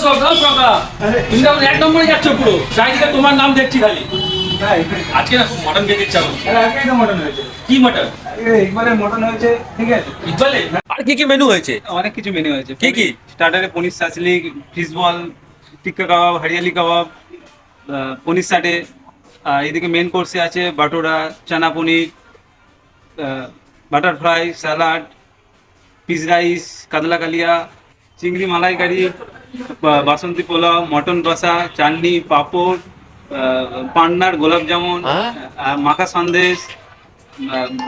সকাল সকাল তুমি তো এক নম্বরে যাচ্ছ পুরো, চারিদিকে তোমার নাম দেখছি খালি। আজকে না খুব মটন খেতে ইচ্ছা করছে। আগেই তো মটন হয়েছে। কি মটন? ইকবালে মটন হয়েছে, ঠিক আছে। ইকবালে আর কি কি মেনু হয়েছে? অনেক কিছু মেনু হয়েছে। কি কি? স্টার্টারে পনির সাসলি, fish ball, tikka kebab, hariyali kebab, paneer satay. এদিকে মেন কোর্সে আছে bhatura, chana paneer, butter fry, salad, peas rice, কাতলা কালিয়া, চিংড়ি মালাইকারি, বাসন্তী পোলাও, মটন কষা, চাটনি, পাঁপড়, পান্নার গোলাপ জামুন, মাখা সন্দেশ,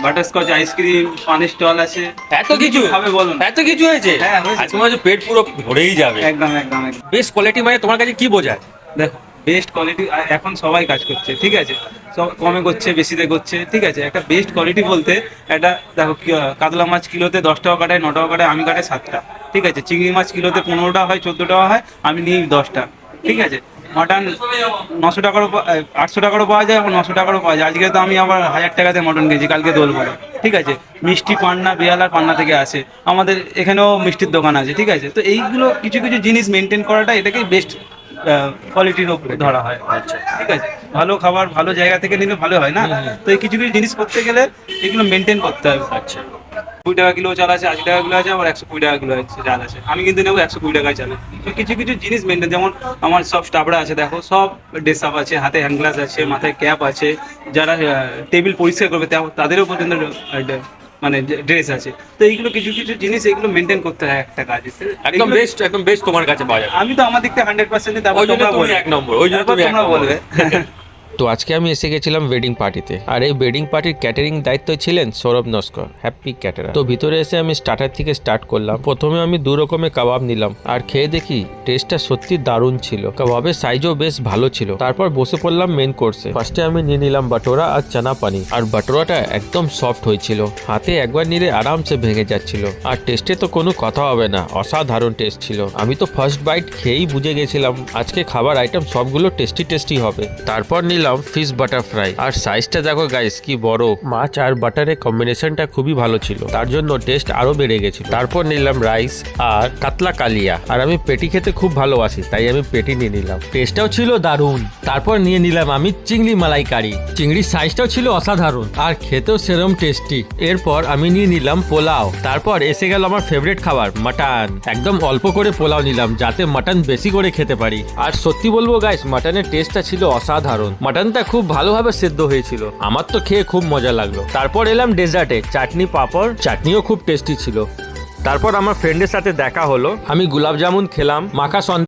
বাটারস্কচ আইসক্রিম, পানের স্টল আছে। এত কিছু খাবে বলো না। এত কিছু হয়েছে? হ্যাঁ, হয়েছে। আজকে মনে হচ্ছে পেট পুরো ভরেই যাবে। একদম একদম একদম। বেস্ট কোয়ালিটি মানে তোমার কাছে কি বোঝায়? দেখো, বেস্ট কোয়ালিটি এখন সবাই কাজ করছে, ঠিক আছে। সব কমে করছে, বেশিতে করছে, ঠিক আছে। একটা বেস্ট কোয়ালিটি বলতে একটা দেখো, কাতলা মাছ কিলোতে 10 টাকা কাটায়, 9 টাকা কাটায়, আমি কাটাই 7 টাকা, ঠিক আছে। চিংড়ি মাছ কিলোতে 15 টাকা হয়, 14 টাকা হয়, আমি নিই 10 টাকা, ঠিক আছে। মটন 900 টাকারও 800 টাকারও পাওয়া যায়, আবার 900 টাকারও পাওয়া যায়। আজকে তো আমি আবার 1000 টাকাতে মটন খেয়েছি, কালকে দোল পরে, ঠিক আছে। মিষ্টি পান্না বেহালার পান্না থেকে আসে, আমাদের এখানেও মিষ্টির দোকান আছে, ঠিক আছে। তো এইগুলো কিছু কিছু জিনিস মেনটেন করাটা এটাকেই বেস্ট কোয়ালিটির ওপরে ধরা হয়, আচ্ছা, ঠিক আছে। ভালো খাবার ভালো জায়গা থেকে নিলে ভালো হয় না? তো এই কিছু কিছু জিনিস করতে গেলে এগুলো মেনটেন করতে হবে। আচ্ছা, 20 টাকা কিলো চাল আছে, 80 টাকা কিলো আছে, আবার 120 টাকা কিলো আছে চাল আছে। আমি কিন্তু নেবো 120 টাকায় চাল। তো কিছু কিছু জিনিস মেনটেন, যেমন আমার সব স্টাফরা আছে, দেখো সব ড্রেস আপ আছে, হাতে হ্যান্ড গ্লাস আছে, মাথায় ক্যাপ আছে, যারা টেবিল পরিষ্কার করবে তাদেরও পর্যন্ত মানে ড্রেস আছে। তো এইগুলো কিছু কিছু জিনিস এগুলো মেনটেন করতে হয় একটা কাজ। একদম বেস্ট, একদম বেস্ট তোমার কাছে পাওয়া যাবে। আমি তো আমার দিক থেকে 100%, তারপর ওই জন্য তোমরা তুমি বলবে। এক নম্বর, ওই জন্য তারপর তুমি এক তোমরা নম্বর। বলবে। তো আজকে আমি এসে গেছিলাম ওয়েডিং পার্টিতে, আর এই ওয়েডিং পার্টির ক্যাটারিং দায়িত্ব ছিলেন সৌরভ নস্কর, হ্যাপি ক্যাটারার। তো ভিতরে এসে আমি স্টার্টার থেকে স্টার্ট করলাম। প্রথমে আমি 2 রকমের কাবাব নিলাম, আর খেয়ে দেখি টেস্টটা সত্যি দারুণ ছিল। কাবাবের সাইজও বেশ ভালো ছিল। তারপর বসে পড়লাম মেন কোর্সে। ফার্স্টে আমি নিয়ে নিলাম বাটোরা আর চানা পানি, আর বাটোরাটা একদম সফট হয়েছিল, হাতে একবার নিলে আরামসে ভেঙে যাচ্ছিল। আর টেস্টে তো কোনো কথা হবে না, অসাধারণ টেস্ট ছিল। আমি তো ফার্স্ট বাইট খেয়েই বুঝে গেছিলাম আজকে খাবার আইটেম সবগুলো টেস্টি টেস্টি হবে। তারপর নিলাম ফিশ বাটার ফ্রাই, আর সাইজটা দেখো গাইস কি বড়। মাছ আর বাটারের কম্বিনেশনটা খুবই ভালো ছিল, তার জন্য টেস্ট আরো বেড়ে গেছিল। তারপর নিলাম রাইস আর কাতলা কালিয়া, আর আমি পেটি খেতে খুব ভালোবাসি, তাই আমি পেটি নিয়ে নিলাম, টেস্টটাও ছিল দারুণ। তারপর নিয়ে নিলাম আমি চিংড়ি মালাইকারি, চিংড়ির সাইজটাও ছিল অসাধারণ, আর খেতেও সেরকম টেস্টি। এরপর আমি নিয়ে নিলাম পোলাও। তারপর এসে গেল আমার ফেভারিট খাবার মাটন। একদম অল্প করে পোলাও নিলাম, যাতে মাটন বেশি করে খেতে পারি। আর সত্যি বলবো গাইস, মাটনের টেস্টটা ছিল অসাধারণ। মাটনটা খুব ভালোভাবে সেদ্ধ হয়েছিল, আমার তো খেয়ে খুব মজা লাগলো। তারপর এলাম ডেজার্টে, চাটনি পাঁপড়, চাটনিও খুব টেস্টি ছিল। তারপর আমার ফ্রেন্ডের সাথে দেখা হলো, আমি গোলাপ জামুন খেলাম, মাখা